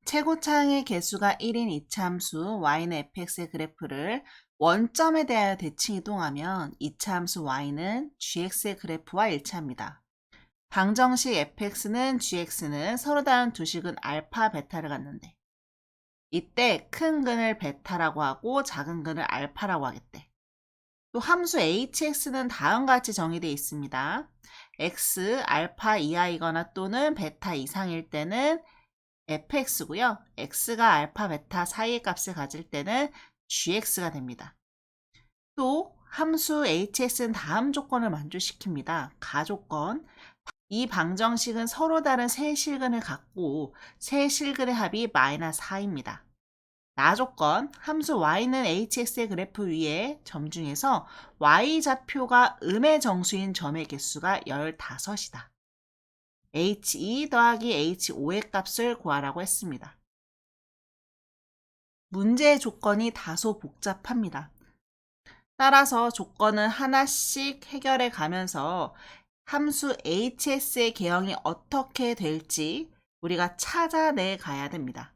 최고차항의 개수가 1인 이차함수 y는 fx의 그래프를 원점에 대하여 대칭 이동하면 이차함수 y는 gx의 그래프와 일치합니다. 방정식 fx는 gx는 서로 다른 두 식은 알파, 베타를 갖는데 이때 큰 근을 베타라고 하고 작은 근을 알파라고 하겠대. 또 함수 hx는 다음과 같이 정의되어 있습니다. x, 알파 이하이거나 또는 베타 이상일 때는 fx고요. x가 알파, 베타 사이의 값을 가질 때는 gx가 됩니다. 또 함수 hx는 다음 조건을 만족시킵니다. 가조건. 이 방정식은 서로 다른 세 실근을 갖고 세 실근의 합이 마이너스 4입니다. 나조건. 함수 y는 hx의 그래프 위에 점 중에서 y좌표가 음의 정수인 점의 개수가 15이다. h2 더하기 h5의 값을 구하라고 했습니다. 문제의 조건이 다소 복잡합니다. 따라서 조건은 하나씩 해결해 가면서 함수 hs의 개형이 어떻게 될지 우리가 찾아내 가야 됩니다.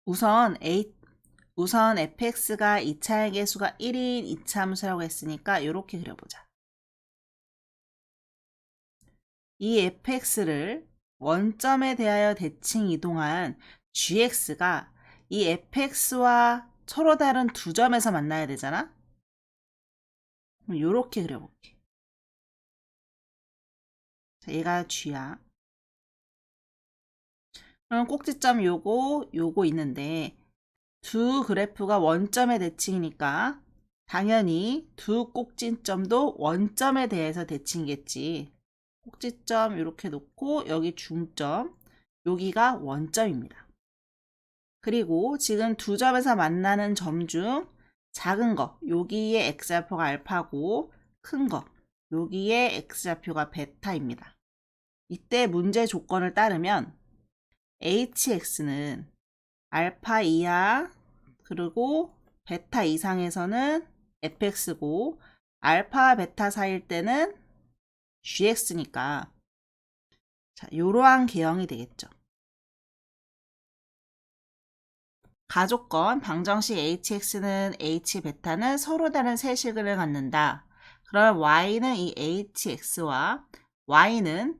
우선 fx가 2차의 개수가 1인 이차함수라고 했으니까 이렇게 그려보자. 이 fx를 원점에 대하여 대칭 이동한 gx가 이 fx와 서로 다른 두 점에서 만나야 되잖아? 그럼 이렇게 그려볼게. 자, 얘가 g야. 그럼 꼭지점 요거 있는데 두 그래프가 원점의 대칭이니까 당연히 두 꼭지점도 원점에 대해서 대칭이겠지. 꼭지점 이렇게 놓고 여기 중점, 여기가 원점입니다. 그리고 지금 두 점에서 만나는 점 중 작은 거, 여기에 x좌표가 알파고 큰 거, 여기에 x좌표가 베타입니다. 이때 문제 조건을 따르면 hx는 알파 이하 그리고 베타 이상에서는 fx고 알파와 베타 사이일 때는 gx니까 자, 이러한 개형이 되겠죠. 가조건 방정식 hx는 h베타는 서로 다른 세 실근을 갖는다. 그럼 y는 이 hx와 y는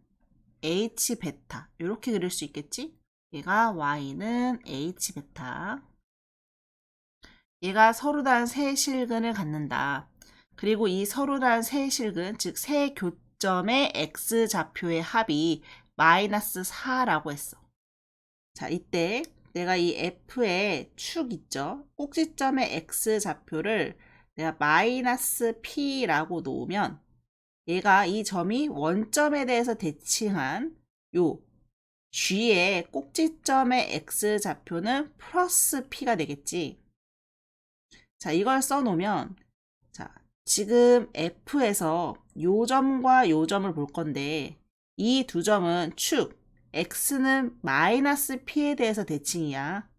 h베타 이렇게 그릴 수 있겠지? 얘가 y는 h베타 얘가 서로 다른 세 실근을 갖는다. 그리고 이 서로 다른 세 실근 즉 세 교점의 x좌표의 합이 마이너스 4라고 했어. 자, 이때 내가 이 f의 축 있죠? 꼭지점의 x좌표를 내가 마이너스 p라고 놓으면 얘가 이 점이 원점에 대해서 대칭한 요 g의 꼭지점의 x좌표는 플러스 p가 되겠지. 자, 이걸 써놓으면 자, 지금 f에서 요 점과 요 점을 볼 건데 이 두 점은 축 x는 마이너스 p에 대해서 대칭이야.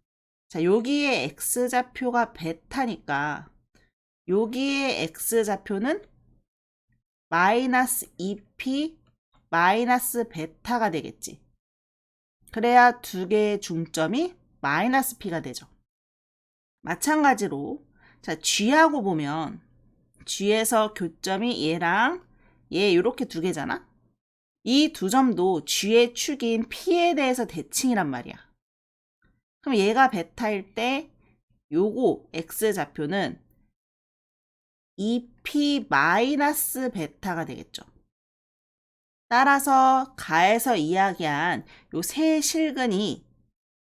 자, 여기에 x좌표가 베타니까 여기에 x좌표는 마이너스 2p 마이너스 베타가 되겠지. 그래야 두 개의 중점이 마이너스 p가 되죠. 마찬가지로 자, g하고 보면 g에서 교점이 얘랑 얘 이렇게 두 개잖아. 이 두 점도 g의 축인 p에 대해서 대칭이란 말이야. 그럼 얘가 베타일 때 요거 x좌표는 2p 마이너스 베타가 되겠죠. 따라서 가에서 이야기한 요 세 실근이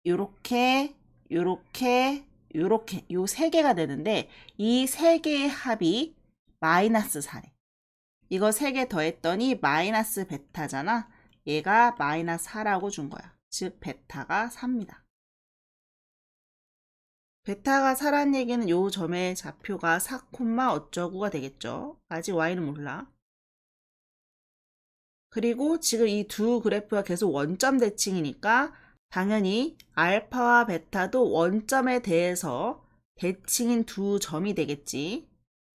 요렇게 요 세 개가 되는데 이 세 개의 합이 마이너스 4래. 이거 3개 더했더니 마이너스 베타잖아. 얘가 마이너스 4라고 준 거야. 즉 베타가 4입니다. 베타가 4란 얘기는 요 점의 좌표가 4, 어쩌구가 되겠죠. 아직 y는 몰라. 그리고 지금 이 두 그래프가 계속 원점 대칭이니까 당연히 알파와 베타도 원점에 대해서 대칭인 두 점이 되겠지.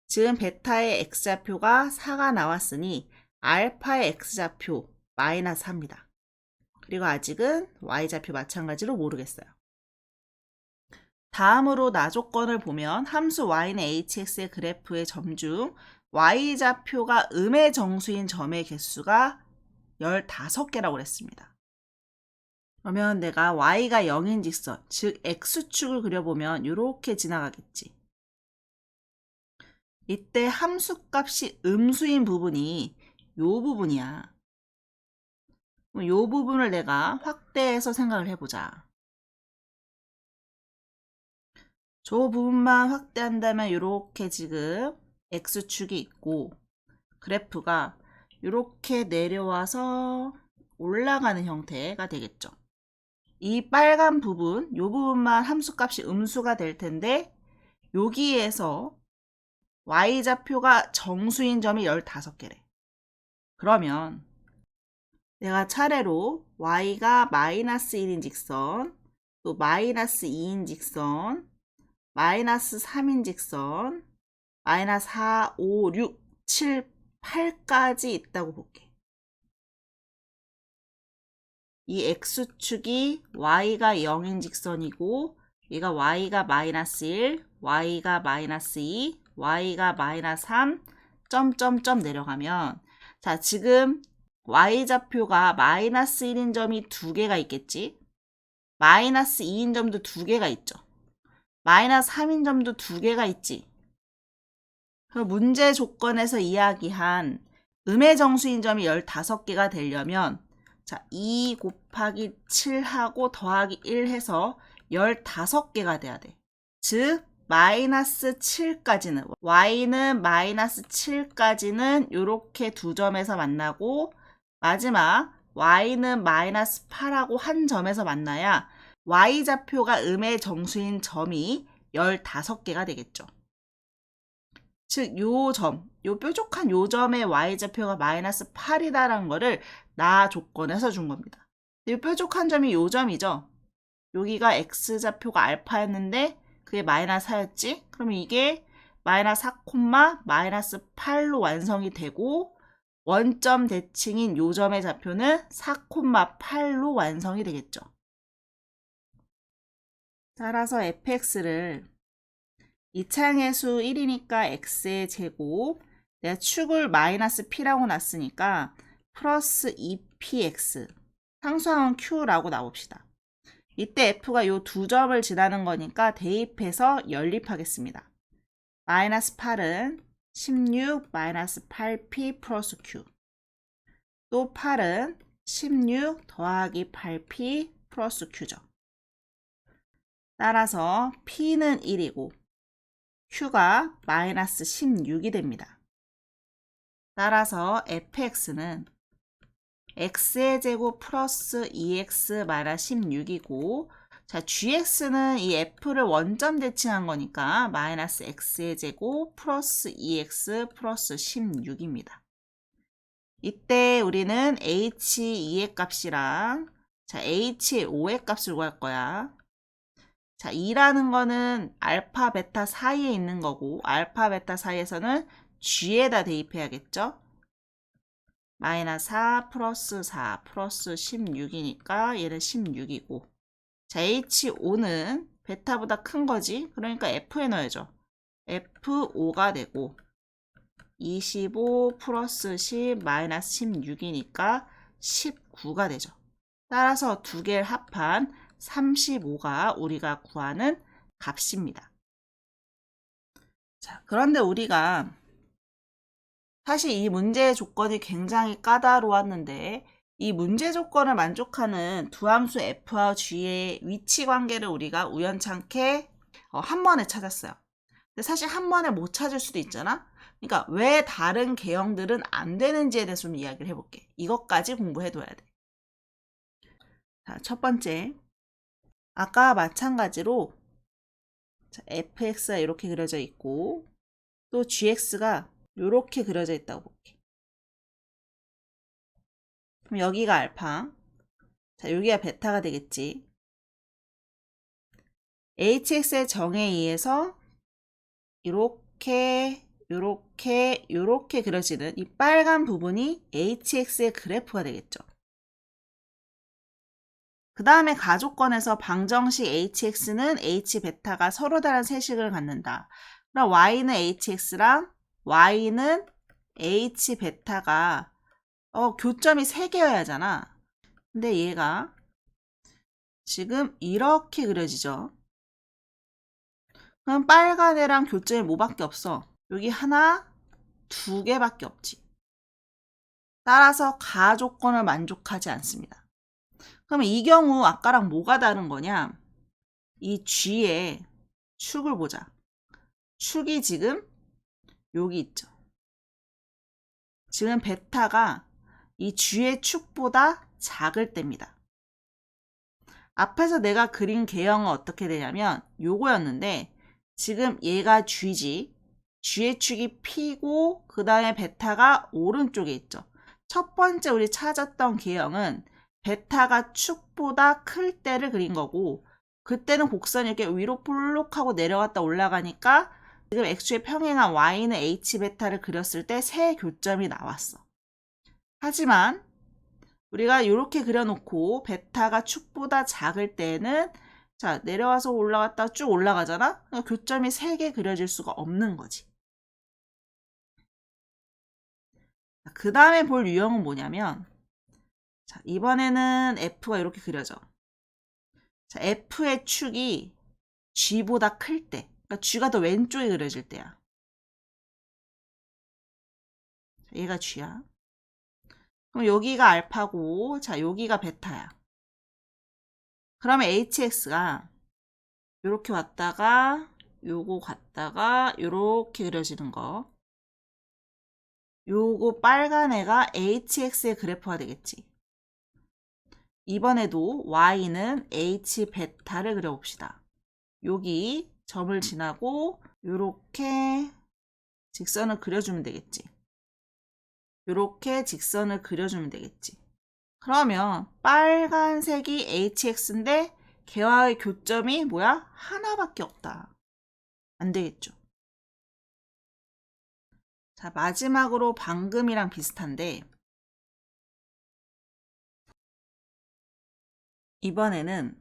지금 베타의 x좌표가 4가 나왔으니 알파의 x좌표 마이너스 4입니다. 그리고 아직은 y좌표 마찬가지로 모르겠어요. 다음으로 나 조건을 보면 함수 y는 hx의 그래프의 점 중 y좌표가 음의 정수인 점의 개수가 15개라고 그랬습니다. 그러면 내가 y가 0인 직선, 즉 x축을 그려보면 이렇게 지나가겠지. 이때 함수값이 음수인 부분이 이 부분이야. 이 부분을 내가 확대해서 생각을 해보자. 저 부분만 확대한다면 이렇게 지금 x축이 있고 그래프가 이렇게 내려와서 올라가는 형태가 되겠죠. 이 빨간 부분, 이 부분만 함수값이 음수가 될 텐데 여기에서 y좌표가 정수인 점이 15개래. 그러면 내가 차례로 y가 마이너스 1인 직선, 또 마이너스 2인 직선, 마이너스 3인 직선, 마이너스 4, 5, 6, 7, 8까지 있다고 볼게. 이 x축이 y가 0인 직선이고 얘가 y가 마이너스 1, y가 마이너스 2, y가 마이너스 3, 점점점 내려가면 자 지금 y좌표가 마이너스 1인 점이 2개가 있겠지. 마이너스 2인 점도 2개가 있죠. 마이너스 3인 점도 2개가 있지. 그 문제 조건에서 이야기한 음의 정수인 점이 15개가 되려면 자, 2 곱하기 7하고 더하기 1 해서 15개가 돼야 돼. 즉 마이너스 7까지는 y는 마이너스 7까지는 이렇게 두 점에서 만나고 마지막 y는 마이너스 8하고 한 점에서 만나야 y좌표가 음의 정수인 점이 15개가 되겠죠. 즉, 요 점, 요 뾰족한 요 점의 y좌표가 마이너스 8이다라는 거를 나 조건에서 준 겁니다. 이 뾰족한 점이 요 점이죠. 여기가 x좌표가 알파였는데 그게 마이너스 4였지? 그러면 이게 마이너스 4, 마이너스 8로 완성이 되고 원점 대칭인 요 점의 좌표는 4, 8로 완성이 되겠죠. 따라서 fx를 이차항의 수 1이니까 x의 제곱, 내가 축을 마이너스 p라고 놨으니까 플러스 2px, 상수항은 q라고 나옵시다. 이때 f가 요 두 점을 지나는 거니까 대입해서 연립하겠습니다. 마이너스 8은 16 마이너스 8p 플러스 q, 또 8은 16 더하기 8p 플러스 q죠. 따라서 p는 1이고 q가 마이너스 16이 됩니다. 따라서 fx는 x의 제곱 플러스 2x 마이너스 16이고 자 gx는 이 f를 원점 대칭한 거니까 마이너스 x의 제곱 플러스 2x 플러스 16입니다. 이때 우리는 h2의 값이랑 자 h5의 값을 구할 거야. 자, 2라는 거는 알파, 베타 사이에 있는 거고 알파, 베타 사이에서는 g에다 대입해야겠죠. 마이너스 4 플러스 4 플러스 16이니까 얘는 16이고 자, h5는 베타보다 큰 거지. 그러니까 f에 넣어야죠. f5가 되고 25 플러스 10 마이너스 16이니까 19가 되죠. 따라서 두 개를 합한 35가 우리가 구하는 값입니다. 자, 그런데 우리가 사실 이 문제의 조건이 굉장히 까다로웠는데 이 문제 조건을 만족하는 두 함수 f와 g의 위치 관계를 우리가 우연찮게 한 번에 찾았어요. 근데 사실 한 번에 못 찾을 수도 있잖아. 그러니까 왜 다른 개형들은 안 되는지에 대해서 좀 이야기를 해볼게. 이것까지 공부해둬야 돼. 자, 첫 번째. 아까 마찬가지로 fx가 이렇게 그려져 있고 또 gx가 이렇게 그려져 있다고 볼게. 그럼 여기가 알파, 자 여기가 베타가 되겠지. hx의 정에 의해서 이렇게 그려지는 이 빨간 부분이 hx의 그래프가 되겠죠. 그 다음에 가족권에서 방정식 hx는 h베타가 서로 다른 세식을 갖는다. 그럼 y는 hx랑 y는 h베타가 교점이 3개여야 하잖아. 근데 얘가 지금 이렇게 그려지죠. 그럼 빨간 애랑 교점이 뭐밖에 없어? 여기 하나, 2개밖에 없지. 따라서 가족권을 만족하지 않습니다. 그러면 이 경우 아까랑 뭐가 다른 거냐? 이 G의 축을 보자. 축이 지금 여기 있죠. 지금 베타가 이 G의 축보다 작을 때입니다. 앞에서 내가 그린 개형은 어떻게 되냐면 요거였는데 지금 얘가 G지. G의 축이 P고 그 다음에 베타가 오른쪽에 있죠. 첫 번째 우리 찾았던 개형은 베타가 축보다 클 때를 그린 거고 그때는 곡선이 이렇게 위로 볼록하고 내려갔다 올라가니까 지금 x의 평행한 y는 h베타를 그렸을 때 세 교점이 나왔어. 하지만 우리가 이렇게 그려놓고 베타가 축보다 작을 때는 자 내려와서 올라갔다 쭉 올라가잖아. 그러니까 교점이 3개 그려질 수가 없는 거지. 그 다음에 볼 유형은 뭐냐면 자 이번에는 f가 이렇게 그려져. 자 f의 축이 g보다 클 때, 그러니까 g가 더 왼쪽에 그려질 때야. 자, 얘가 g야. 그럼 여기가 알파고 자 여기가 베타야. 그러면 hx가 이렇게 왔다가 요거 갔다가 요렇게 그려지는 거. 요거 빨간 애가 hx의 그래프가 되겠지. 이번에도 y는 h베타를 그려봅시다. 여기 점을 지나고 요렇게 직선을 그려주면 되겠지. 요렇게 직선을 그려주면 되겠지. 그러면 빨간색이 hx인데 걔와의 교점이 뭐야? 하나밖에 없다. 안 되겠죠. 자, 마지막으로 방금이랑 비슷한데 이번에는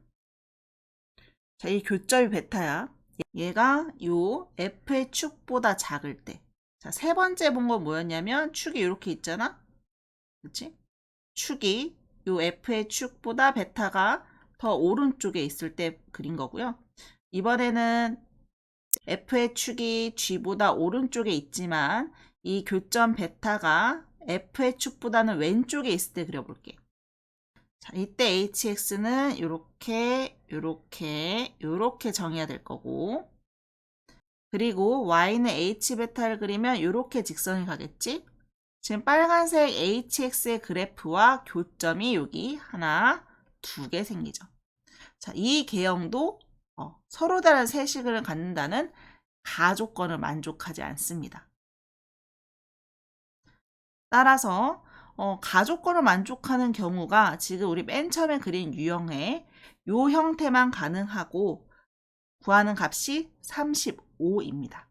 자, 이 교점이 베타야. 얘가 요 f의 축보다 작을 때. 자, 세 번째 본 건 뭐였냐면 축이 이렇게 있잖아. 그렇지? 축이 요 f의 축보다 베타가 더 오른쪽에 있을 때 그린 거고요. 이번에는 f의 축이 g보다 오른쪽에 있지만 이 교점 베타가 f의 축보다는 왼쪽에 있을 때 그려볼게. 자, 이때 hx는 이렇게 정해야 될 거고 그리고 y는 h베타를 그리면 이렇게 직선이 가겠지? 지금 빨간색 hx의 그래프와 교점이 여기 하나, 2개 생기죠. 자, 이 개형도 서로 다른 세식을 갖는다는 가족권을 만족하지 않습니다. 따라서 가족권을 만족하는 경우가 지금 우리 맨 처음에 그린 유형의 요 형태만 가능하고 구하는 값이 35입니다.